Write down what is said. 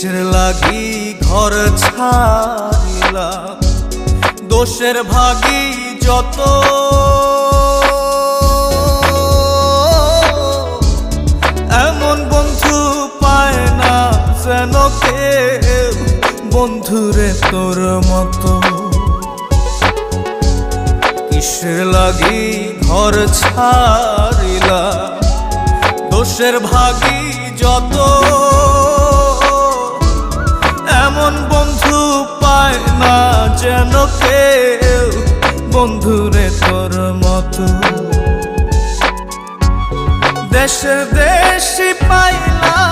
কিসের লাগি ঘর ছাড়িলাম, দোষের ভাগী যত, এমন বন্ধু পায় না যেন কেউ, বন্ধুরে তোর মতো। কিসের লাগি ঘর ছাড়িলাম, দোষের ভাগী যত, এমন বন্ধু পায় না যেন কেউ, বন্ধুরে তোর মতো। দেশে দেশি পাইলাম